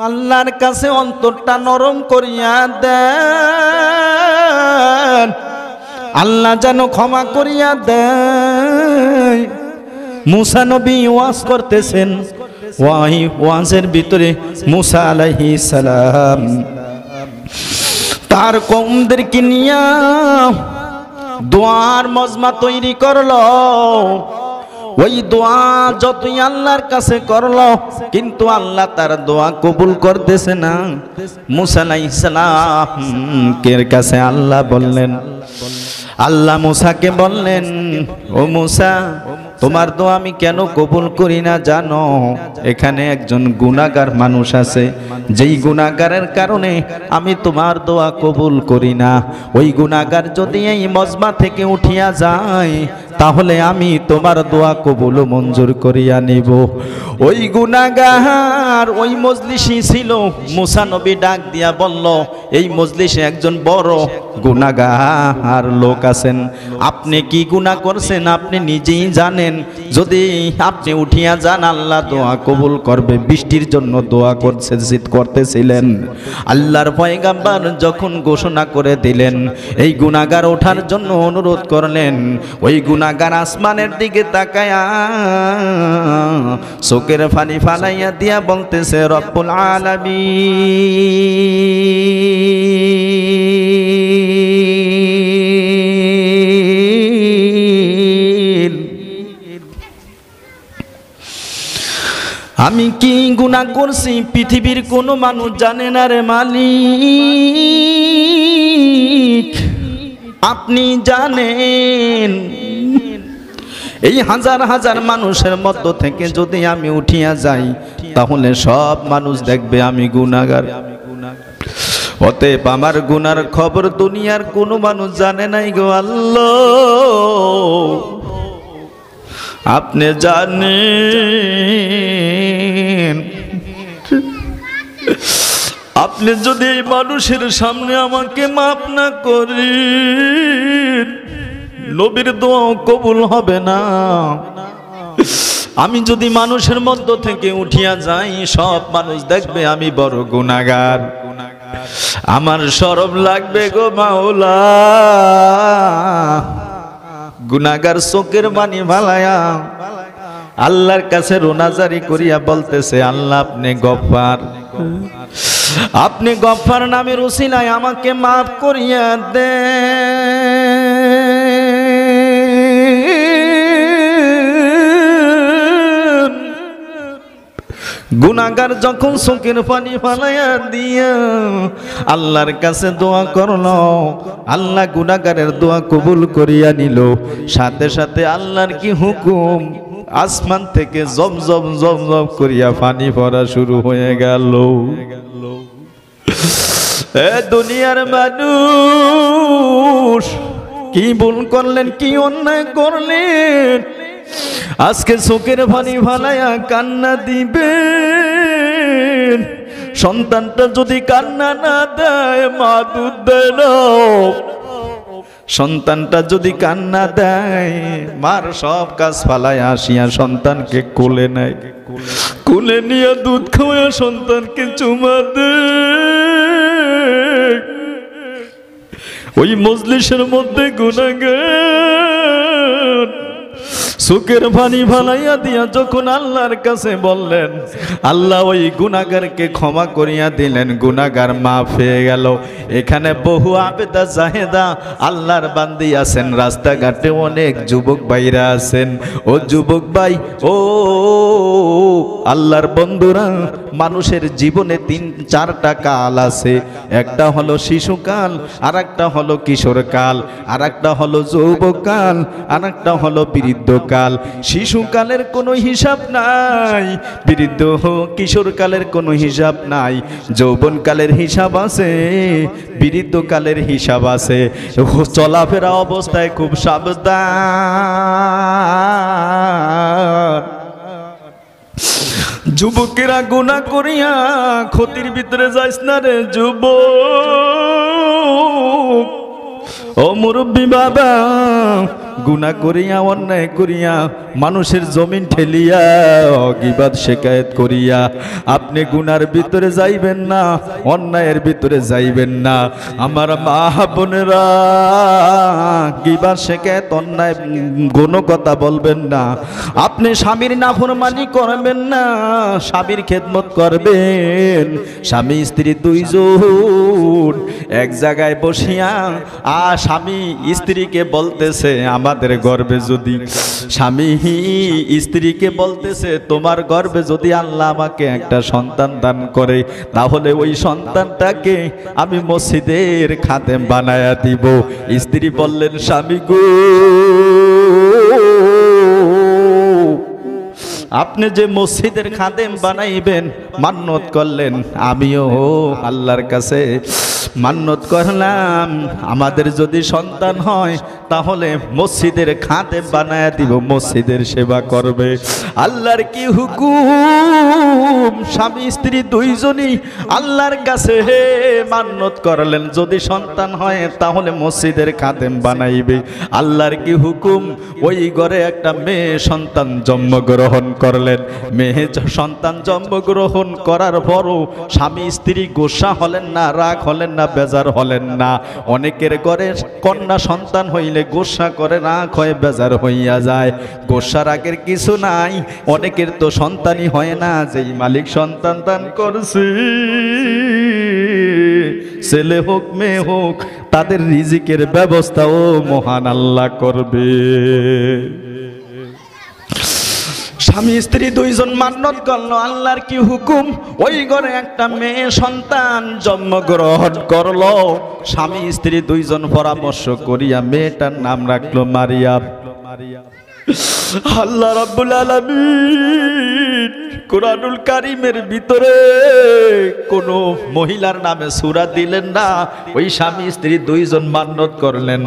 আল্লাহর কাছে অন্তরটা নরম করিয়া দেন, আল্লাহ যেন ক্ষমা করিয়া দেয়। মুসা নবী ওয়াজ করতেছেন, ওয়াজের ভিতরে মুসা আলাইহিস সালাম তার কওমদেরকে নিয়া দোয়ার মজমা তৈরি করলো। ওই দোয়া যতই আল্লাহর কাছে করলো, কিন্তু আল্লাহ তার দোয়া কবুল করতেছে না। মুসা আলাইহিস সালামের কাছে আল্লাহ বললেন, আল্লাহ মুসাকে বললেন, ও মুসা, তোমার দোয়া আমি কেন কবুল করি না জানো? এখানে একজন গুনাহগার মানুষ আছে, যেই গুনাহগারের কারণে আমি তোমার দোয়া কবুল করি না। ওই গুনাহগার যদি এই মজমা থেকে উঠিয়া যায়, তাহলে আমি তোমার দোয়া কবুল মঞ্জুর করিয়া নিব। ওই গুনাহগার ওই মজলিসে ছিল। মুসা নবী ডাক দিয়া বলল, এই মজলিসে একজন বড় গুনাহগার লোক আছেন, আপনি কি গুনাহ করছেন আপনি নিজেই জানেন। যদি আপনি উঠিয়া যান, আল্লাহ দোয়া কবুল করবে। বৃষ্টির জন্য দোয়া করতেছিলেন। আল্লাহর পয়গম্বর যখন ঘোষণা করে দিলেন, এই গুনাহগার ওঠার জন্য অনুরোধ করলেন, ওই গুনাহগার আসমানের দিকে তাকায়া চোখের পানি ফালাইয়া দিয়া বলতেছে, রব্বুল আলামিন, আমি কি গুনাহ করছি পৃথিবীর কোনো মানুষ জানে না রে মালিক, আপনি জানেন। এই হাজার হাজার মানুষের মধ্য থেকে যদি আমি উঠিয়া যাই, তাহলে সব মানুষ দেখবে আমি গুনাহগার। অতএব আমার গুনার খবর দুনিয়ার কোনো মানুষ জানে নাই গো আল্লাহ, আপনি জানেন। আপনি যদি এই মানুষের সামনে আমাকে মাফ না করেন, নবীর দোয়া কবুল হবে না। আমি যদি মানুষের মধ্য থেকে উঠিয়া যাই, সব মানুষ দেখবে আমি বড় গুনাহগার। আমার শরম লাগবে গো মাওলা। গুনাহগার চোখের পানি ফালায়া আল্লাহর কাছে রোনাজারি করিয়া বলতেছে, আল্লাহ আপনি গফফার, আপনি গফফার নামের উসিলায় আমাকে মাফ করিয়া দেন। গুনাহগার যখন চোখের পানি ফালাইয়া দিয়া আল্লাহর কাছে দোয়া করলো, আল্লাহ গুনাহগারের দোয়া কবুল করিয়া নিল। সাথে সাথে আল্লাহর কি হুকুম, আসমান থেকে জমজম জমজম করিয়া পানি পড়া শুরু হয়ে গেল। এ দুনিয়ার মানুষ, কি ভুল করলেন, কি অন্যায় করলেন, আজকে চোখের পানি ফালাইয়া কান্না দিবেন? সন্তানটা যদি কান্না না দেয়, মা দুধ দেয় না। সন্তানটা যদি কান্না দেয়, মার সব কাজ ফালায় আসিয়া সন্তানকে কোলে নেয়, কোলে নিয়ে দুধ খাওয়া সন্তানকে চুমা দেয়। ওই মজলিসের মধ্যে গুনাহগার চোখের পানি ফালাইয়া দিয়া যখন আল্লাহর কাছে বললেন, আল্লাহ ওই গুনাহগারকে ক্ষমা করিয়া দিলেন, গুনাহগার মাফ হয়ে গেল। এখানে বহু আবেদা জাহেদা আল্লাহর বান্দি আছেন, রাস্তাঘাটে অনেক যুবক ভাইরা আছেন। ও যুবক ভাই, ও আল্লাহর বন্ধুরা, মানুষের জীবনে 3-4টা কাল আছে। একটা হলো শিশুকাল, আর একটা হলো কিশোরকাল, আর একটা হলো যৌবকাল, আর একটা হলো বৃদ্ধকাল। শিশুকালের কোনো হিসাব নাই, বৃদ্ধ কিশোরকালের কোনো হিসাব নাই, যৌবনকালের হিসাব আছে, বৃদ্ধকালের হিসাব আছে। চলাফেরা অবস্থায় খুব সাবধান। যুবকেরা গুনাহ করিয়া ক্ষতির ভিতরে যাইস না রে যুবক। ও মুরব্বী বাবা, গুনাহ করিয়া অন্যায় করিয়া মানুষের জমিন ঠেলিয়া গীবত শিকায়েত করিয়া আপনি গুনার ভিতরে যাইবেন না, অন্যায়ের ভিতরে যাইবেন না। আমার মা বোনেরা, গীবত শিকায়েত অন্যায় কোনো কথা বলবেন না। আপনি স্বামীর নাফরমানি করবেন না, স্বামীর খেদমত করবেন। স্বামী স্ত্রী দুইজন এক জায়গায় বসিয়া স্বামী স্ত্রীকে বলতেছে, আমাদের গর্ভে যদি, স্বামী স্ত্রীকে বলতেছে তোমার গর্ভে যদি আল্লাহ আমাকে একটা সন্তান দান করে তাহলে ওই সন্তানটাকে আমি মসজিদের খাদেম বানায়া দিব। স্ত্রী বললেন, স্বামী গো, আপনি যে মসজিদের খাদেম বানাইবেন মান্নত করলেন, আমিও আল্লাহর কাছে মান্নত করলাম আমাদের যদি সন্তান হয় তাহলে মসজিদের খাদেম বানায়া দিব, মসজিদের সেবা করবে। আল্লাহর কি হুকুম, স্বামী স্ত্রী দুইজনই আল্লাহর কাছে মান্নত করলেন যদি সন্তান হয় তাহলে মসজিদের খাদেম বানাইবে। আল্লাহর কি হুকুম, ওই ঘরে একটা মেয়ে সন্তান জন্মগ্রহণ করলেন। মেয়ে সন্তান জন্মগ্রহণ করার পরও স্বামী স্ত্রী গোসা হলেন না, রাগ হলেন না, বেজার হলেন না। অনেকের ঘরে কন্যা সন্তান হইলে গোসা করে, রাগ হয়ে বেজার হইয়া যায়। গোসা রাগের কিছু নাই, অনেকের তো সন্তানই হয় না, যেই মালিক সন্তান দান করছে, ছেলে হোক মেয়ে হোক, তাদের রিজিকের ব্যবস্থাও মহান আল্লাহ করবে। স্বামী স্ত্রী দুইজন মান্নত করলো, আল্লাহর কি হুকুম, ওই ঘরে একটা মেয়ে সন্তান জন্মগ্রহণ করলো। স্বামী স্ত্রী দুইজন পরামর্শ করিয়া মেয়েটার নাম রাখলো মারিয়াম। আল্লাহ রাব্বুল আলামিন কুরআনুল কারীমের ভিতরে কোন মহিলার নামে সূরা দিলেন না। ওই স্বামী স্ত্রী দুইজন মান্নত করলেন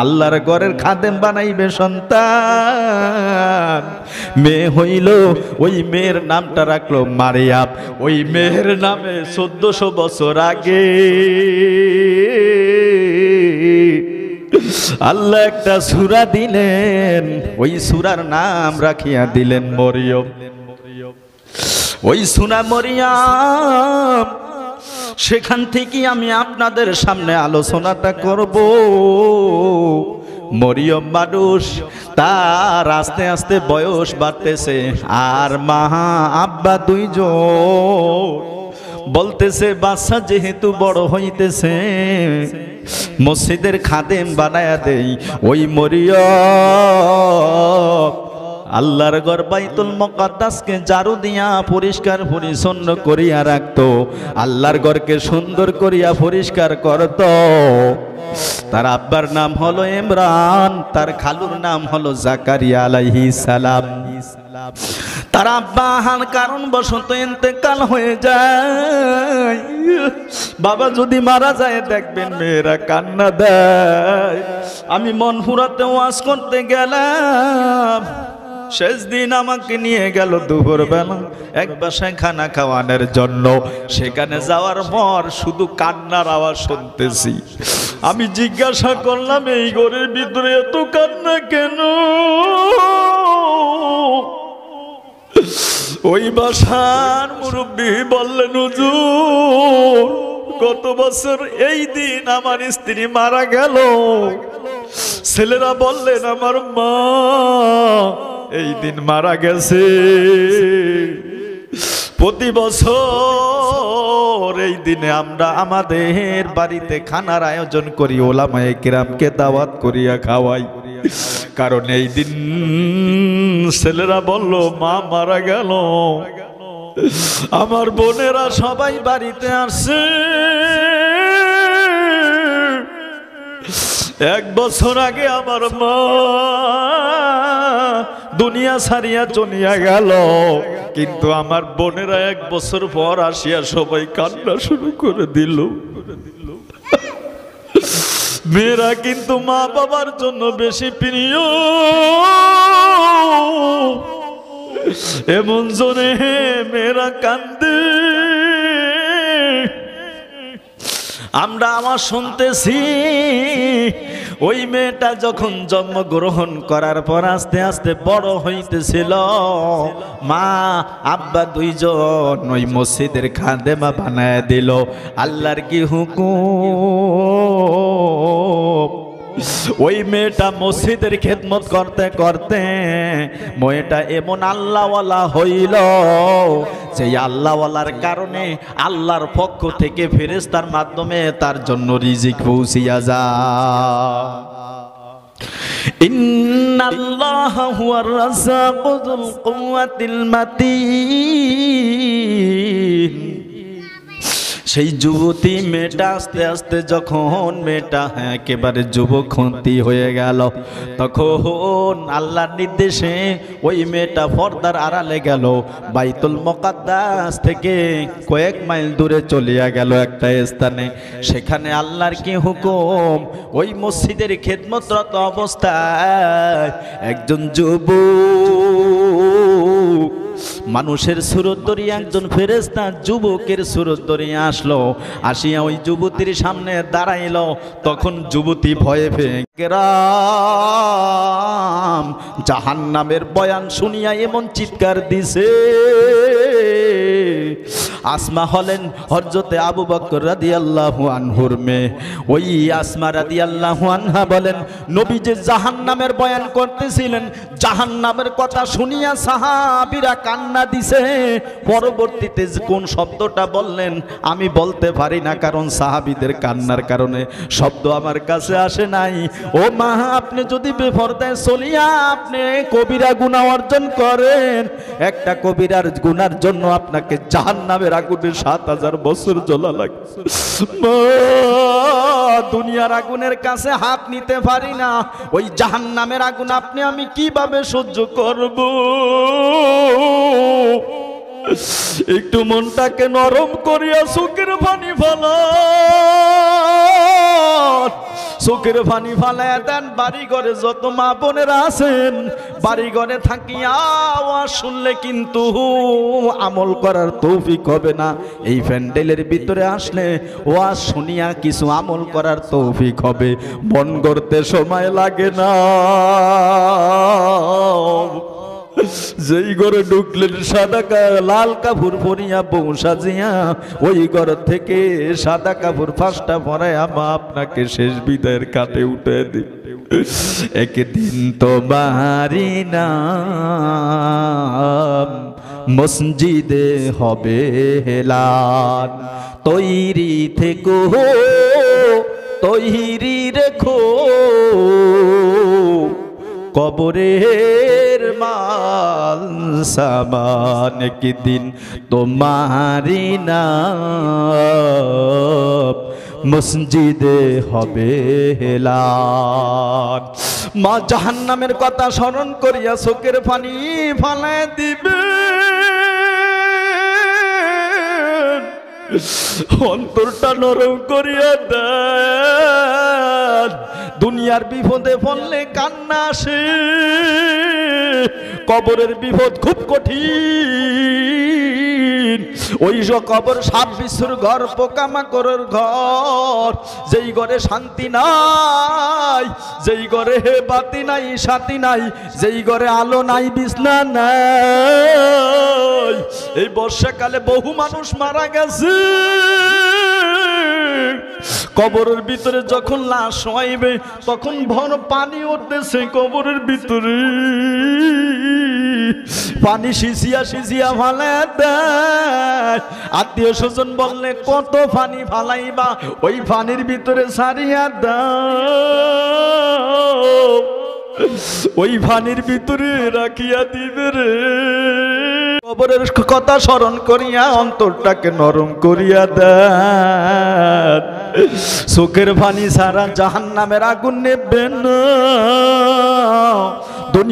আল্লাহর ঘরের খাদেম বানাইবে সন্তান, মেয়ে হইল। ওই মেয়ের নামটা রাখলো মারিয়াম। ওই মেয়ের নামে 1400 বছর আগে আল্লাহ একটা সূরা দিলেন, ওই সূরার নাম রাখিয়া দিলেন মরিয়ম। ওই সূরা মরিয়ম, সেখান থেকে আমি আপনাদের সামনে আলোচনাটা করব। মরিয়ম মানুষ, তার আস্তে আস্তে বয়স বাড়তেছে, আর মা আব্বা দুইজন বলতেছে বাচ্চা যেহেতু বড় হইতেছে মসজিদের খাদেম বানায়া দেই। ওই মরিয়ম আল্লাহর ঘর বাইতুল মুকাদ্দাসকে ঝাড়ু দিয়া পরিষ্কার পরিচ্ছন্ন করিয়া রাখতো, আল্লাহর ঘরকে সুন্দর করিয়া পরিষ্কার করতো। তার আব্বার নাম হলো ইমরান, তার খালুর নাম হলো জাকারিয়া আলাইহিস সালাম। তার আব্বা কারণ বশত ইন্তেকাল হয়ে যায়। বাবা যদি মারা যায় দেখবেন মেয়েরা কান্না দেয়। আমি মনপুরাতে ওয়াজ করতে গেলাম, শেষ দিন আমাকে নিয়ে গেল দুপুর বেলা এক বাসায় খানা খাওয়ানোর জন্য। সেখানে যাওয়ার পর শুধু কান্নার আওয়াজ শুনতেছি। আমি জিজ্ঞাসা করলাম, এই ঘরের ভিতরে এত কান্না কেন? ওই বাসার মুরব্বী বললেন, হুজুর গত বছর এই দিন আমার স্ত্রী মারা গেল। ছেলেরা বললেন, আমার মা এই দিন মারা গেছে। প্রতি বছর এই দিনে আমরা আমাদের বাড়িতে খানার আয়োজন করি, ওলামায়ে কিরামকে দাওয়াত করিয়া খাওয়াই। কারণ এই দিন ছেলেরা বলল মা মারা গেল, আমার বোনেরা সবাই বাড়িতে আসছে। 1 বছর আগে আমার মা দুনিয়া ছাড়িয়া চলিয়া গেল, কিন্তু আমার বোনেরা 1 বছর পর আসিয়া সবাই কান্না শুরু করে দিল। মেয়েরা কিন্তু মা বাবার জন্য বেশি প্রিয়, এমন জোরে মেয়েরা কান্দে। আমরা আমার শুনতেছি ওই মেয়েটা যখন জন্মগ্রহণ করার পর আস্তে আস্তে বড় হইতেছিল, মা আব্বা দুইজন ওই মসজিদের খাদেমা বানায় দিল। আল্লাহর কি হুকুম, ওই মেয়েটা মসজিদের খেদমত করতে করতে মেয়েটা এমন আল্লাহওয়ালা হইল যে আল্লাহওয়ালার কারণে আল্লাহর পক্ষ থেকে ফেরেশতার মাধ্যমে তার জন্য রিজিক পৌঁছিয়া যায়। ইন্নাল্লাহা হুয়ার রাজ্জাকু যুল কুওয়াতিল মাতিন। সেই যুবতী মেয়েটা আস্তে আস্তে যখন মেয়েটা একেবারে যুবকন্তি হয়ে গেল, তখন আল্লাহর নির্দেশে ওই মেয়েটা পর্দার আড়ালে গেল। বাইতুল মুকাদ্দাস থেকে কয়েক মাইল দূরে চলিয়া গেল একটা স্থানে। সেখানে আল্লাহর কি হুকুম, ওই মসজিদের খেদমতরত অবস্থায় একজন যুবক মানুষের সুরত ধরিয়া, একজন ফেরেশতা যুবকের সুরত ধরিয়া আসলো। আসিয়া ওই যুবতীর সামনে দাঁড়াইল। তখন যুবতী ভয়ে পেয়ে জাহান্নামের বয়ান শুনিয়া এমন চিৎকার দিছে। আসমা হলেন হযরতে আবু বকর রাদিয়াল্লাহু আনহুর মেয়ে। ওই আসমা রাদিয়াল্লাহু আনহা বলেন, নবী যে জাহান্নামের বয়ান করতেছিলেন, জাহান্নামের কথা শুনিয়া সাহাবীরা কান্না দিছে। পরবর্তীতে কোন শব্দটা বললেন আমি বলতে পারি না, কারণ সাহাবীদের কান্নার কারণে শব্দ আমার কাছে আসে নাই। ও মা, আপনি যদি বেপরদায় চলিয়া আপনি কবিরা গুনাহ অর্জন করেন, একটা কবিরার গুনার জন্য আপনাকে জাহান্নামের আগুনে ৭০০০ বছর জ্বলা লাগে। দুনিয়ার আগুনের কাছে হাত নিতে পারি না, ওই জাহান্নামের আগুন আপনি আমি কিভাবে সহ্য করব? একটু মনটাকে নরম করিয়া চোখের পানি ফালান, চোখের পানি ফালাইয়া দেন। বাড়ি ঘরে যত মা বোনেরা আছেন, বাড়ি ঘরে থাকিয়া আওয়াজ শুনলে কিন্তু আমল করার তৌফিক হবে না। এই প্যান্ডেলের ভিতরে আসলে ওয়াজ শুনিয়া কিছু আমল করার তৌফিক হবে। মন করতে সময় লাগে না। যেই ঘরে ঢুকলেন সাদা লাল কাপড় পরিয়া বউ সাজিয়া, ওই ঘর থেকে সাদা কাপড় 5টা পরাইয়া মা আপনাকে শেষ বিদায়ের কাটে উঠে দিই। একদিন তোমারি নাম মসজিদে হবে হেলান, তৈরি থেকো তৈরি রেখো কবরের মাল সামান। একদিন তোমারি নাম মসজিদে হবে হেলান। মা জাহান্নামের কথা স্মরণ করিয়া চোখের পানি ফালায় দিবে, অন্তরটা নরম করিয়া দেন। দুনিয়ার বিপদে পড়লে কান্না আসে, কবরের বিপদ খুব কঠিন। ওই যে কবর সাপ বিচ্ছুর ঘর, পোকামাকড়ের ঘর, যেই ঘরে শান্তি নাই, যেই ঘরে বাতি নাই সাথী নাই, যেই ঘরে আলো নাই বিছনা নাই। এই বর্ষাকালে বহু মানুষ মারা গেছে। কবরের ভিতরে যখন লাশ হইবে তখন ভর পানি উঠতেছে কবরের ভিতরে, পানি সিঁচিয়া সিঁচিয়া ফালাই দেয়। আত্মীয় স্বজন বললে কত পানি ফালাইবা, ওই পানির ভিতরে সারিয়া দাও, ওই পানির ভিতরে রাখিয়া দিবে রে। কবরের কথা স্মরণ করিয়া অন্তরটাকে নরম করিয়া দেন। চোখের পানি ছাড়া জাহান্নামের আগুন নেবে না।